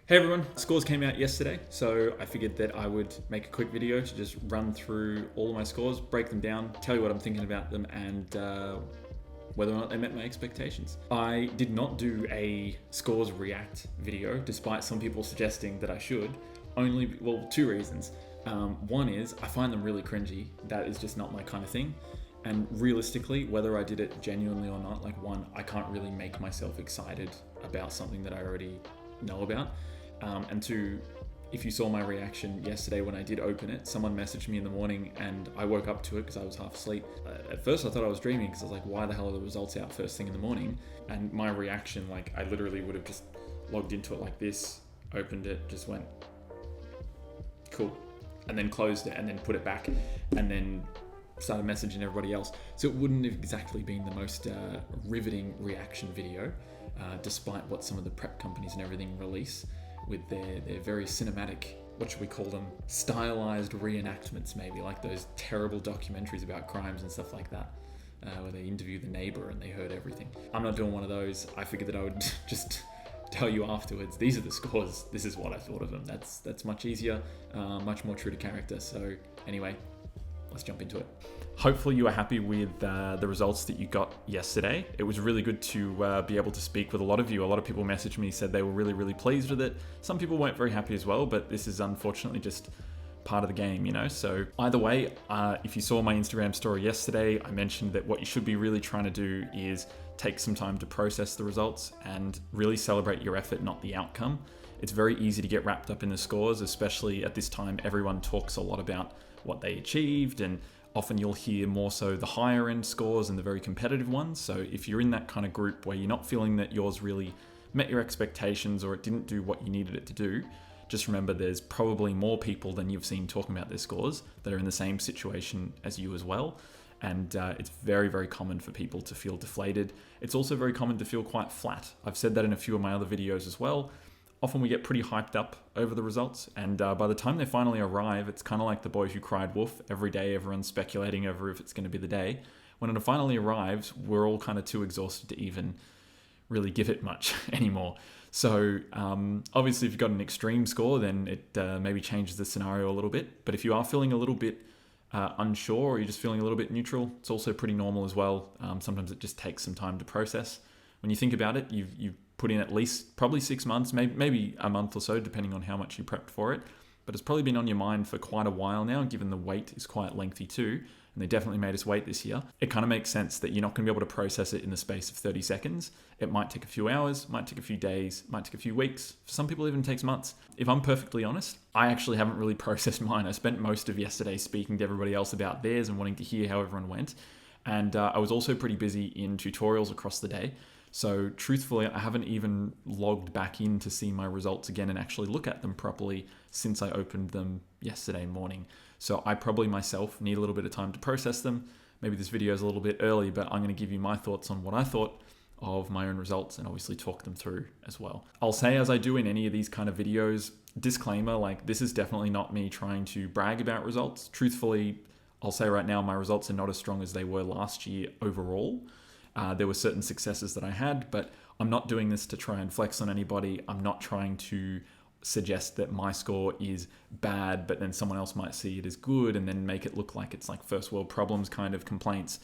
Hey everyone, scores came out yesterday, so I figured that I would make a quick video to just run through all of my scores, break them down, tell you what I'm thinking about them, and whether or not they met my expectations. I did not do a scores react video, despite some people suggesting that I should. Two reasons. One is I find them really cringy. That is just not my kind of thing. And realistically, whether I did it genuinely or not, I can't really make myself excited about something that I already know about. And two, if you saw my reaction yesterday when I did open it, someone messaged me in the morning and I woke up to it because I was half asleep. At first I thought I was dreaming because I was like, why the hell are the results out first thing in the morning? And my reaction, I literally would have just logged into it like this, opened it, just went, cool. And then closed it and then put it back and then started messaging everybody else. So it wouldn't have exactly been the most riveting reaction video, despite what some of the prep companies and everything release with their very cinematic, what should we call them, stylized reenactments, maybe like those terrible documentaries about crimes and stuff like that, where they interview the neighbor and they heard everything. I'm not doing one of those. I figured that I would just tell you afterwards, these are the scores, this is what I thought of them. That's much easier, much more true to character. So anyway, let's jump into it. Hopefully you are happy with the results that you got yesterday. It was really good to be able to speak with a lot of you. A lot of people messaged me, said they were really, really pleased with it. Some people weren't very happy as well, but this is unfortunately just part of the game, So either way, if you saw my Instagram story yesterday, I mentioned that what you should be really trying to do is take some time to process the results and really celebrate your effort, not the outcome. It's very easy to get wrapped up in the scores, especially at this time. Everyone talks a lot about what they achieved, and often you'll hear more so the higher end scores and the very competitive ones. So if you're in that kind of group where you're not feeling that yours really met your expectations or it didn't do what you needed it to do, just remember there's probably more people than you've seen talking about their scores that are in the same situation as you as well. And it's very, very common for people to feel deflated. It's also very common to feel quite flat. I've said that in a few of my other videos as well. Often we get pretty hyped up over the results, and by the time they finally arrive, it's kind of like the boy who cried wolf. Every day everyone's speculating over if it's going to be the day. When it finally arrives, we're all kind of too exhausted to even really give it much anymore. So obviously if you've got an extreme score, then it maybe changes the scenario a little bit. But if you are feeling a little bit unsure, or you're just feeling a little bit neutral, it's also pretty normal as well. Sometimes it just takes some time to process. When you think about it, you've put in at least probably 6 months, maybe a month or so, depending on how much you prepped for it. But it's probably been on your mind for quite a while now, given the wait is quite lengthy too. And they definitely made us wait this year. It kind of makes sense that you're not going to be able to process it in the space of 30 seconds. It might take a few hours, might take a few days, might take a few weeks. For some people, it even takes months. If I'm perfectly honest, I actually haven't really processed mine. I spent most of yesterday speaking to everybody else about theirs and wanting to hear how everyone went. And I was also pretty busy in tutorials across the day. So truthfully, I haven't even logged back in to see my results again and actually look at them properly since I opened them yesterday morning. So I probably myself need a little bit of time to process them. Maybe this video is a little bit early, but I'm going to give you my thoughts on what I thought of my own results and obviously talk them through as well. I'll say, as I do in any of these kind of videos, disclaimer, this is definitely not me trying to brag about results. Truthfully, I'll say right now, my results are not as strong as they were last year overall. There were certain successes that I had, but I'm not doing this to try and flex on anybody. I'm not trying to suggest that my score is bad, but then someone else might see it as good and then make it look like it's like first world problems kind of complaints.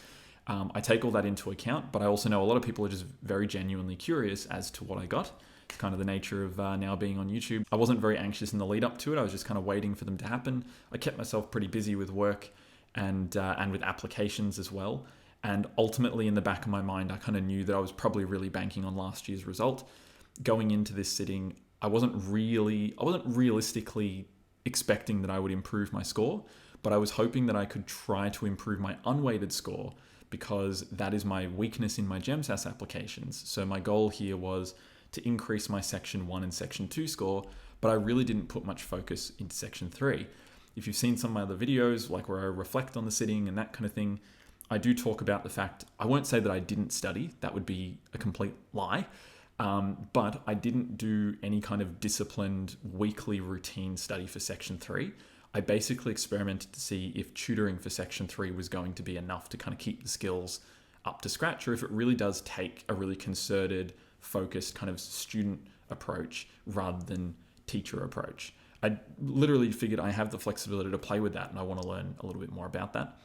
I take all that into account, but I also know a lot of people are just very genuinely curious as to what I got. It's kind of the nature of now being on YouTube. I wasn't very anxious in the lead up to it. I was just kind of waiting for them to happen. I kept myself pretty busy with work and with applications as well. And ultimately, in the back of my mind, I kind of knew that I was probably really banking on last year's result. Going into this sitting, I wasn't realistically expecting that I would improve my score, but I was hoping that I could try to improve my unweighted score because that is my weakness in my GAMSAT applications. So my goal here was to increase my Section 1 and Section 2 score, but I really didn't put much focus into Section 3. If you've seen some of my other videos, like where I reflect on the sitting and that kind of thing, I do talk about the fact, I won't say that I didn't study, that would be a complete lie, but I didn't do any kind of disciplined weekly routine study for Section 3. I basically experimented to see if tutoring for Section 3 was going to be enough to kind of keep the skills up to scratch, or if it really does take a really concerted, focused kind of student approach rather than teacher approach. I literally figured I have the flexibility to play with that, and I want to learn a little bit more about that.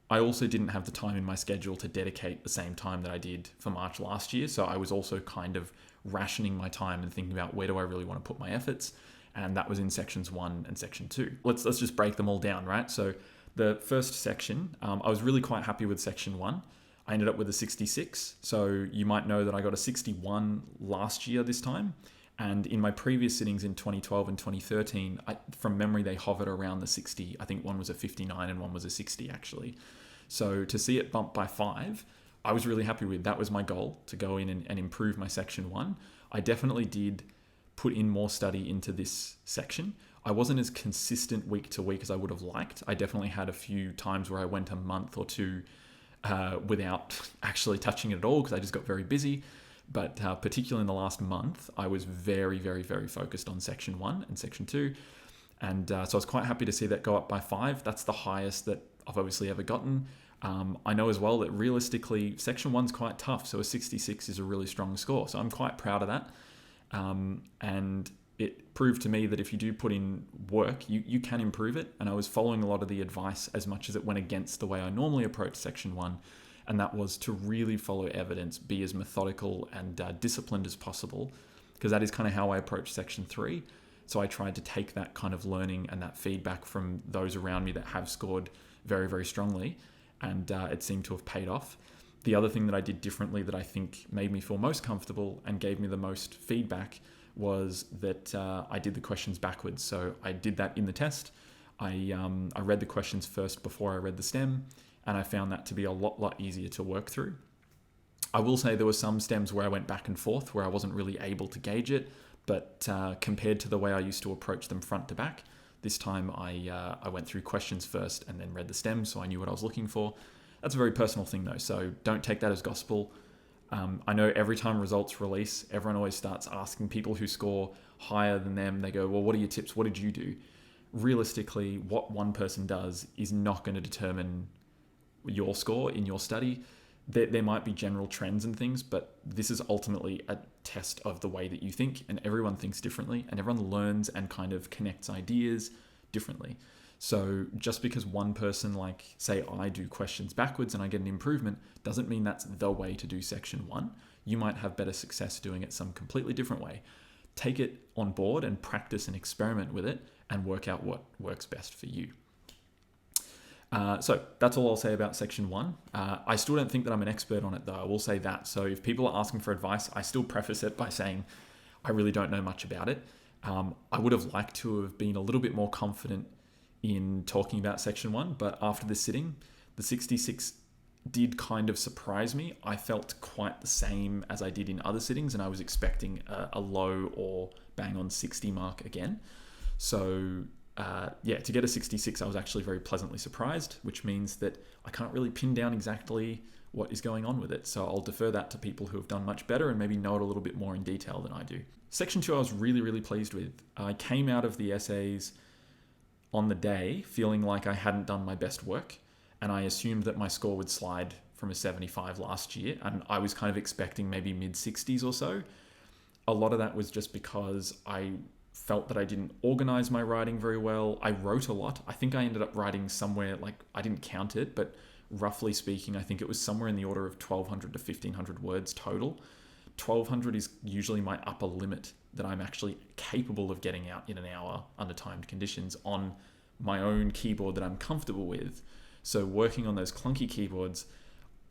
I also didn't have the time in my schedule to dedicate the same time that I did for March last year. So I was also kind of rationing my time and thinking about where do I really want to put my efforts. And that was in sections 1 and section 2. Let's just break them all down, right? So the first section, I was really quite happy with section 1. I ended up with a 66. So you might know that I got a 61 last year this time. And in my previous sittings in 2012 and 2013, from memory, they hovered around the 60. I think one was a 59 and one was a 60 actually. So to see it bump by 5, I was really happy with. That was my goal, to go in and improve my section 1. I definitely did put in more study into this section. I wasn't as consistent week to week as I would have liked. I definitely had a few times where I went a month or two without actually touching it at all because I just got very busy. But particularly in the last month, I was very, very, very focused on section 1 and section 2. And so I was quite happy to see that go up by 5. That's the highest that I've obviously ever gotten. I know as well that realistically, section 1's quite tough. So a 66 is a really strong score. So I'm quite proud of that. And it proved to me that if you do put in work, you can improve it. And I was following a lot of the advice as much as it went against the way I normally approach section 1. And that was to really follow evidence, be as methodical and disciplined as possible, because that is kind of how I approach section 3. So I tried to take that kind of learning and that feedback from those around me that have scored very, very strongly, and it seemed to have paid off. The other thing that I did differently that I think made me feel most comfortable and gave me the most feedback was that I did the questions backwards. So I did that in the test. I read the questions first before I read the stem, and I found that to be a lot easier to work through. I will say there were some stems where I went back and forth, where I wasn't really able to gauge it, but compared to the way I used to approach them front to back, this time I went through questions first and then read the stems, so I knew what I was looking for. That's a very personal thing though, so don't take that as gospel. I know every time results release, everyone always starts asking people who score higher than them. They go, well, what are your tips? What did you do? Realistically, what one person does is not going to determine your score in your study. There might be general trends and things, but this is ultimately a test of the way that you think, and everyone thinks differently, and everyone learns and kind of connects ideas differently. So just because one person, like say I do questions backwards and I get an improvement, doesn't mean that's the way to do section 1. You might have better success doing it some completely different way. Take it on board and practice and experiment with it and work out what works best for you. So that's all I'll say about section 1. I still don't think that I'm an expert on it though, I will say that. So if people are asking for advice, I still preface it by saying I really don't know much about it. I would have liked to have been a little bit more confident in talking about section 1, but after this sitting, the 66 did kind of surprise me. I felt quite the same as I did in other sittings, and I was expecting a low or bang on 60 mark again. So to get a 66, I was actually very pleasantly surprised, which means that I can't really pin down exactly what is going on with it. So I'll defer that to people who have done much better and maybe know it a little bit more in detail than I do. Section 2, I was really pleased with. I came out of the essays on the day feeling like I hadn't done my best work, and I assumed that my score would slide from a 75 last year, and I was kind of expecting maybe mid-60s or so. A lot of that was just because I felt that I didn't organize my writing very well. I wrote a lot. I think I ended up writing somewhere, like, I didn't count it, but roughly speaking, I think it was somewhere in the order of 1,200 to 1,500 words total. 1,200 is usually my upper limit that I'm actually capable of getting out in an hour under timed conditions on my own keyboard that I'm comfortable with. So working on those clunky keyboards,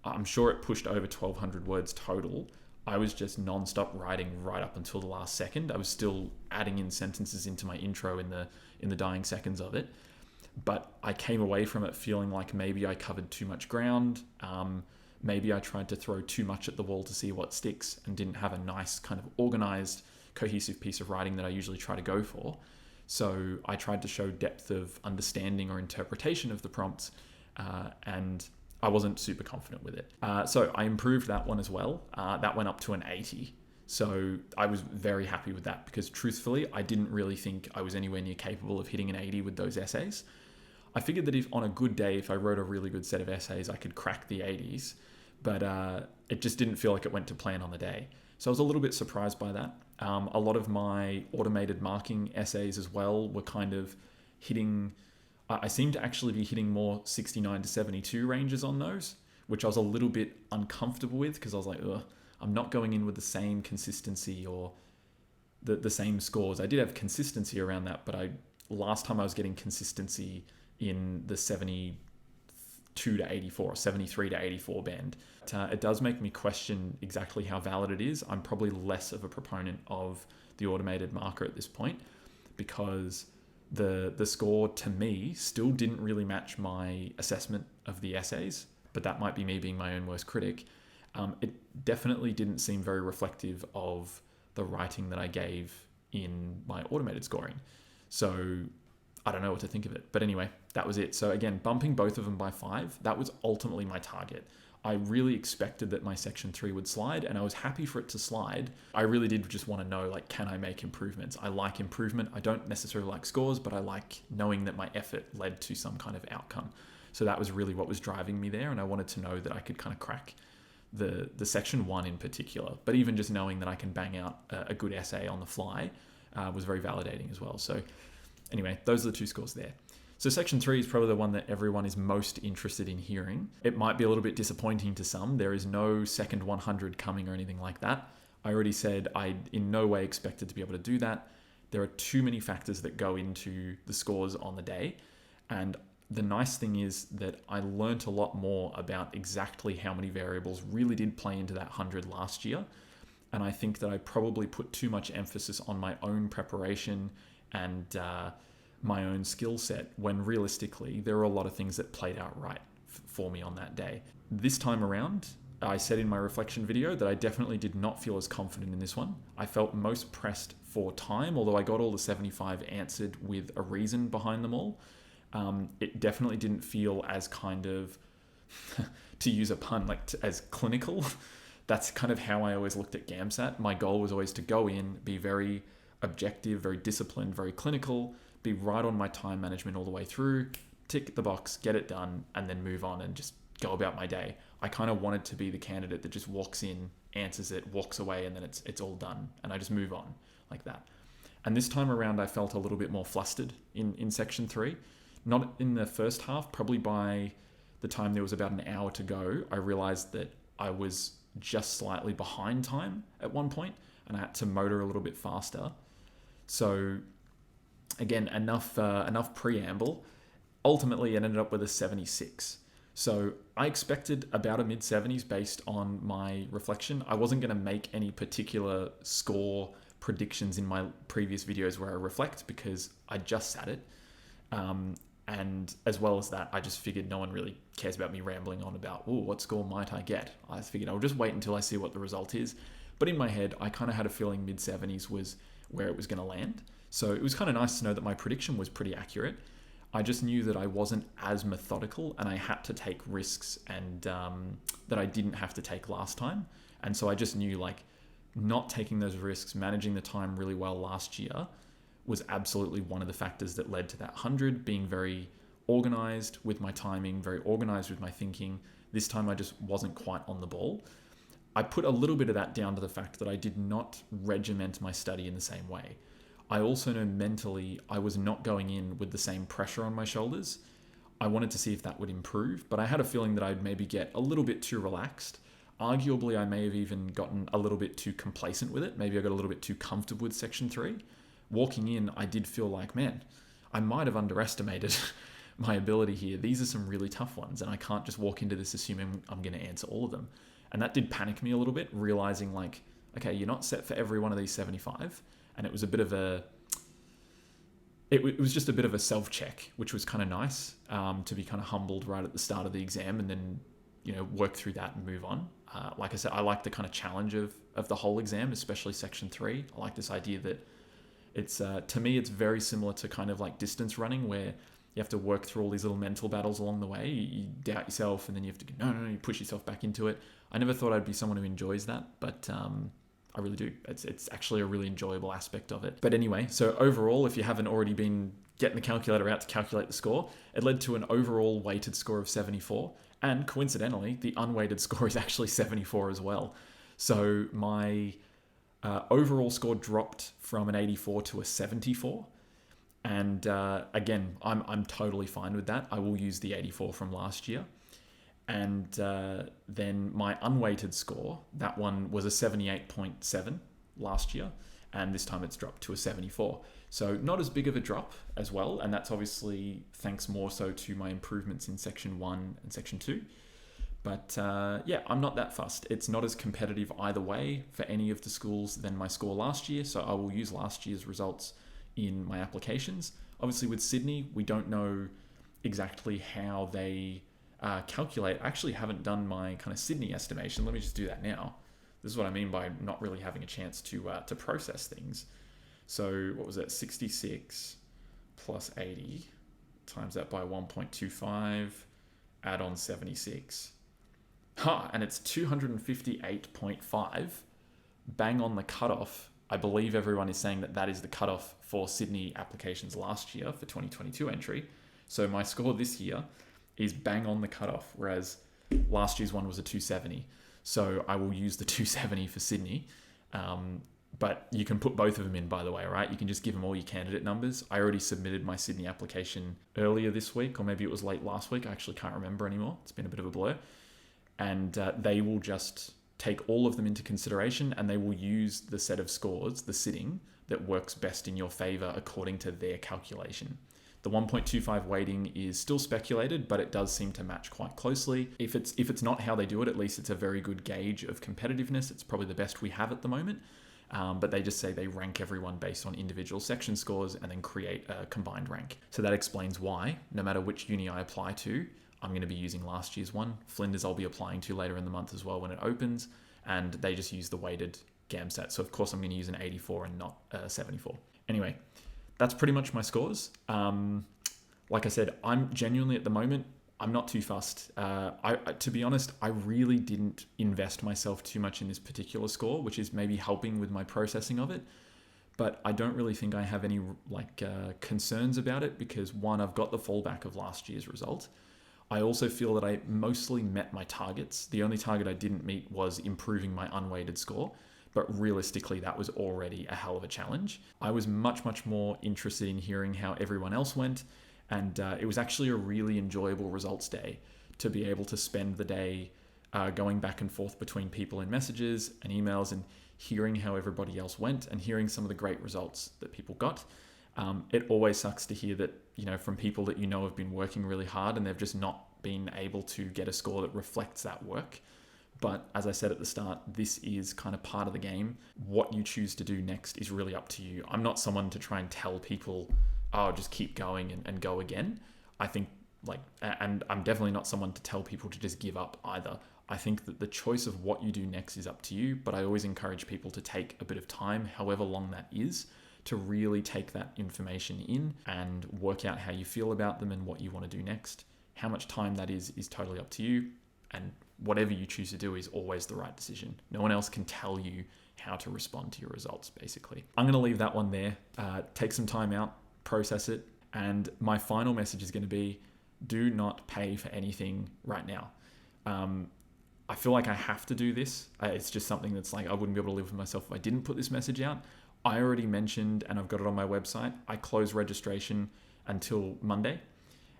I'm sure it pushed over 1,200 words total. I was just non-stop writing right up until the last second. I was still adding in sentences into my intro in the dying seconds of it. But I came away from it feeling like maybe I covered too much ground. Maybe I tried to throw too much at the wall to see what sticks and didn't have a nice kind of organized, cohesive piece of writing that I usually try to go for. So I tried to show depth of understanding or interpretation of the prompts, and I wasn't super confident with it. So I improved that one as well. That went up to an 80. So I was very happy with that because truthfully, I didn't really think I was anywhere near capable of hitting an 80 with those essays. I figured that if on a good day, if I wrote a really good set of essays, I could crack the 80s, but it just didn't feel like it went to plan on the day. So I was a little bit surprised by that. A lot of my automated marking essays as well were kind of hitting, I seem to actually be hitting more 69 to 72 ranges on those, which I was a little bit uncomfortable with because I was like, ugh, I'm not going in with the same consistency or the same scores. I did have consistency around that, but last time I was getting consistency in the 72 to 84 or 73 to 84 band. It does make me question exactly how valid it is. I'm probably less of a proponent of the automated marker at this point because the score to me still didn't really match my assessment of the essays, but that might be me being my own worst critic. It definitely didn't seem very reflective of the writing that I gave in my automated scoring. So I don't know what to think of it. But anyway, that was it. So again, bumping both of them by 5, that was ultimately my target. I really expected that my section 3 would slide, and I was happy for it to slide. I really did just want to know, like, can I make improvements? I like improvement. I don't necessarily like scores, but I like knowing that my effort led to some kind of outcome. So that was really what was driving me there, and I wanted to know that I could kind of crack the section 1 in particular. But even just knowing that I can bang out a good essay on the fly was very validating as well. So anyway, those are the 2 scores there. So section 3 is probably the one that everyone is most interested in hearing. It might be a little bit disappointing to some. There is no second 100 coming or anything like that. I already said I in no way expected to be able to do that. There are too many factors that go into the scores on the day. And the nice thing is that I learnt a lot more about exactly how many variables really did play into that 100 last year. And I think that I probably put too much emphasis on my own preparation and my own skill set when realistically there are a lot of things that played out right for me on that day. This time around, I said in my reflection video that I definitely did not feel as confident in this one. I felt most pressed for time, although I got all the 75 answered with a reason behind them all. It definitely didn't feel as kind of, to use a pun, as clinical. That's kind of how I always looked at GAMSAT. My goal was always to go in, be very objective, very disciplined, very clinical, be right on my time management all the way through, tick the box, get it done, and then move on and just go about my day. I kind of wanted to be the candidate that just walks in, answers it, walks away, and then it's all done, and I just move on like that. And this time around, I felt a little bit more flustered in section 3. Not in the first half, probably by the time there was about an hour to go, I realized that I was just slightly behind time at one point, and I had to motor a little bit faster. So again, enough preamble. Ultimately, it ended up with a 76. So I expected about a mid-70s based on my reflection. I wasn't going to make any particular score predictions in my previous videos where I reflect because I just sat it. And as well as that, I just figured no one really cares about me rambling on about, what score might I get? I figured I'll just wait until I see what the result is. But in my head, I kind of had a feeling mid-70s was where it was going to land. So it was kind of nice to know that my prediction was pretty accurate. I just knew that I wasn't as methodical and I had to take risks and that I didn't have to take last time. And so I just knew not taking those risks, managing the time really well last year was absolutely one of the factors that led to that 100, being very organized with my timing, very organized with my thinking. This time I just wasn't quite on the ball. I put a little bit of that down to the fact that I did not regiment my study in the same way. I also know mentally I was not going in with the same pressure on my shoulders. I wanted to see if that would improve, but I had a feeling that I'd maybe get a little bit too relaxed. Arguably, I may have even gotten a little bit too complacent with it. Maybe I got a little bit too comfortable with section 3. Walking in, I did feel like, man, I might have underestimated my ability here. These are some really tough ones, and I can't just walk into this assuming I'm going to answer all of them. And that did panic me a little bit, realizing okay, you're not set for every one of these 75. And it was a bit of it was just a bit of a self-check, which was kind of nice, to be kind of humbled right at the start of the exam and then, work through that and move on. Like I said, I like the kind of challenge of the whole exam, especially section 3. I like this idea that it's, to me, it's very similar to kind of like distance running where you have to work through all these little mental battles along the way. You doubt yourself and then you have to go, no, you push yourself back into it. I never thought I'd be someone who enjoys that, but I really do. It's actually a really enjoyable aspect of it. But anyway, so overall, if you haven't already been getting the calculator out to calculate the score, it led to an overall weighted score of 74. And coincidentally, the unweighted score is actually 74 as well. So my Overall score dropped from an 84 to a 74. And again, I'm totally fine with that. I will use the 84 from last year. And then my unweighted score, that one was a 78.7 last year. And this time it's dropped to a 74. So not as big of a drop as well. And that's obviously thanks more so to my improvements in section 1 and section 2. But yeah, I'm not that fussed. It's not as competitive either way for any of the schools than my score last year. So I will use last year's results in my applications. Obviously with Sydney, we don't know exactly how they calculate. I actually haven't done my kind of Sydney estimation. Let me just do that now. This is what I mean by not really having a chance to process things. So what was that? 66 plus 80 times that by 1.25, add on 76. And it's 258.5, bang on the cutoff. I believe everyone is saying that is the cutoff for Sydney applications last year for 2022 entry. So my score this year is bang on the cutoff, whereas last year's one was a 270. So I will use the 270 for Sydney. But you can put both of them in, by the way, right? You can just give them all your candidate numbers. I already submitted my Sydney application earlier this week, or maybe it was late last week. I actually can't remember anymore. It's been a bit of a blur. And they will just take all of them into consideration, and they will use the set of scores, the sitting, that works best in your favor according to their calculation. The 1.25 weighting is still speculated, but it does seem to match quite closely. If it's not how they do it, at least it's a very good gauge of competitiveness. It's probably the best we have at the moment. But they just say they rank everyone based on individual section scores and then create a combined rank. So that explains why, no matter which uni I apply to, I'm going to be using last year's one. Flinders I'll be applying to later in the month as well when it opens, and they just use the weighted GAMSAT. So of course I'm going to use an 84 and not a 74. Anyway, that's pretty much my scores. Like I said, I'm genuinely at the moment, I'm not too fussed. To be honest, I really didn't invest myself too much in this particular score, which is maybe helping with my processing of it. But I don't really think I have any concerns about it because one, I've got the fallback of last year's result. I also feel that I mostly met my targets. The only target I didn't meet was improving my unweighted score, but realistically that was already a hell of a challenge. I was much, much more interested in hearing how everyone else went, and it was actually a really enjoyable results day to be able to spend the day going back and forth between people in messages and emails and hearing how everybody else went and hearing some of the great results that people got. It always sucks to hear that, from people that have been working really hard and they've just not been able to get a score that reflects that work. But as I said at the start, this is kind of part of the game. What you choose to do next is really up to you. I'm not someone to try and tell people, oh, just keep going and go again. I think and I'm definitely not someone to tell people to just give up either. I think that the choice of what you do next is up to you, but I always encourage people to take a bit of time, however long that is, to really take that information in and work out how you feel about them and what you want to do next. How much time that is totally up to you, and whatever you choose to do is always the right decision. No one else can tell you how to respond to your results, basically. I'm going to leave that one there. Take some time out, process it, and my final message is going to be, do not pay for anything right now. I feel like I have to do this. It's just something that's I wouldn't be able to live with myself if I didn't put this message out. I already mentioned, and I've got it on my website, I close registration until Monday.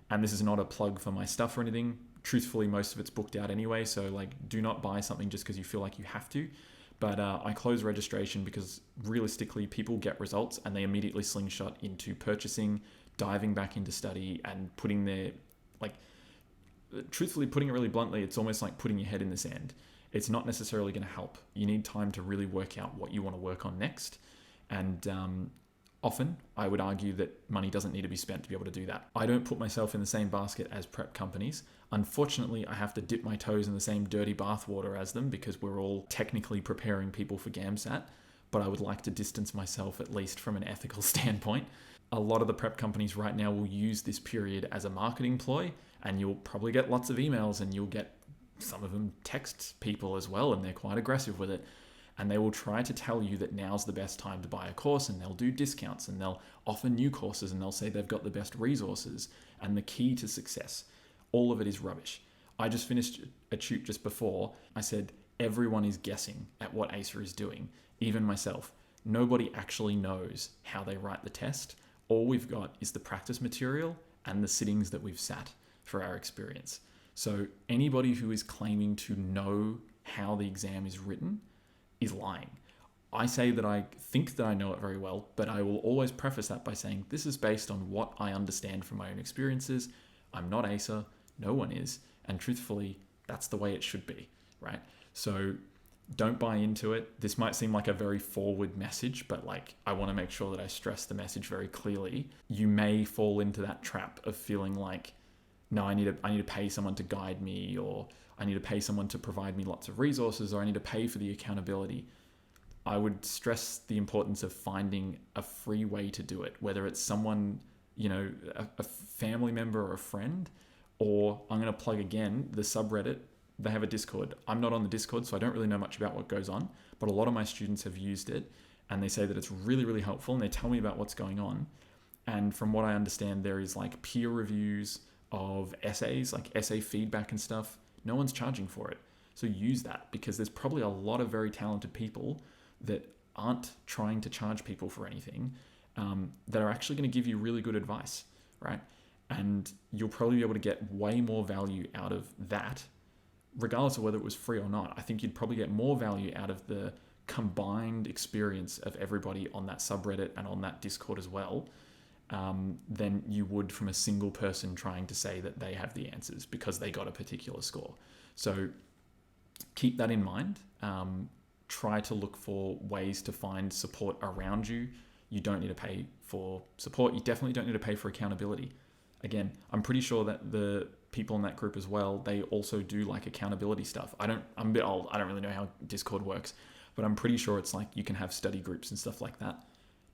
And this is not a plug for my stuff or anything. Truthfully, most of it's booked out anyway. So do not buy something just because you feel like you have to. But I close registration because realistically, people get results and they immediately slingshot into purchasing, diving back into study and putting their, truthfully, putting it really bluntly, it's almost like putting your head in the sand. It's not necessarily going to help. You need time to really work out what you want to work on next. And often, I would argue that money doesn't need to be spent to be able to do that. I don't put myself in the same basket as prep companies. Unfortunately, I have to dip my toes in the same dirty bathwater as them because we're all technically preparing people for GAMSAT, but I would like to distance myself at least from an ethical standpoint. A lot of the prep companies right now will use this period as a marketing ploy, and you'll probably get lots of emails and you'll get some of them text people as well, and they're quite aggressive with it. And they will try to tell you that now's the best time to buy a course, and they'll do discounts and they'll offer new courses and they'll say they've got the best resources and the key to success. All of it is rubbish. I just finished a tute just before. I said, everyone is guessing at what ACER is doing. even myself, nobody actually knows how they write the test. All we've got is the practice material and the sittings that we've sat for our experience. So anybody who is claiming to know how the exam is written is lying. I say that I think that I know it very well, but I will always preface that by saying this is based on what I understand from my own experiences. I'm not ACER, no one is, and truthfully, that's the way it should be, right? So don't buy into it. This might seem like a very forward message, but like I want to make sure that I stress the message very clearly. You may fall into that trap of feeling like, no, I need to pay someone to guide me, or I need to pay someone to provide me lots of resources, or I need to pay for the accountability. I would stress the importance of finding a free way to do it, whether it's someone, a family member or a friend, or I'm going to plug again, the subreddit. They have a Discord. I'm not on the Discord, so I don't really know much about what goes on, but a lot of my students have used it and they say that it's really, really helpful, and they tell me about what's going on. And from what I understand, there is like peer reviews of essays, like essay feedback and stuff. No one's charging for it. So use that, because there's probably a lot of very talented people that aren't trying to charge people for anything, that are actually going to give you really good advice, right? And you'll probably be able to get way more value out of that, regardless of whether it was free or not. I think you'd probably get more value out of the combined experience of everybody on that subreddit and on that Discord as well, than you would from a single person trying to say that they have the answers because they got a particular score. So keep that in mind. Try to look for ways to find support around you. You don't need to pay for support. You definitely don't need to pay for accountability. Again, I'm pretty sure that the people in that group as well, they also do like accountability stuff. I'm a bit old. I don't really know how Discord works, but I'm pretty sure it's like you can have study groups and stuff like that.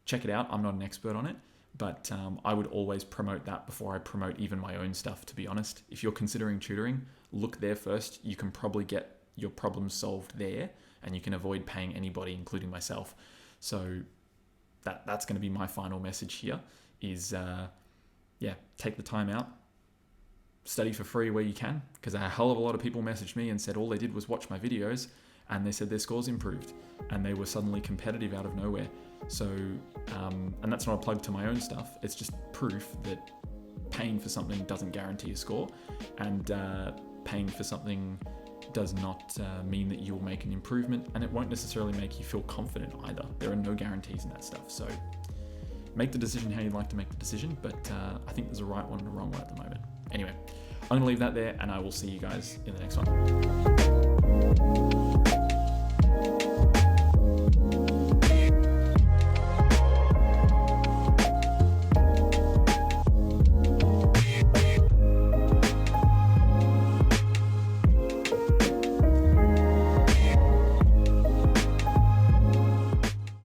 Check it out. I'm not an expert on it, but I would always promote that before I promote even my own stuff, to be honest. If you're considering tutoring, look there first. You can probably get your problems solved there, and you can avoid paying anybody, including myself. So that's going to be my final message here is, take the time out, study for free where you can, because a hell of a lot of people messaged me and said all they did was watch my videos and they said their scores improved and they were suddenly competitive out of nowhere. So, and that's not a plug to my own stuff. It's just proof that paying for something doesn't guarantee a score, and paying for something does not mean that you will make an improvement, and it won't necessarily make you feel confident either. There are no guarantees in that stuff. So make the decision how you'd like to make the decision, but I think there's a right one and a wrong one at the moment. Anyway, I'm going to leave that there, and I will see you guys in the next one.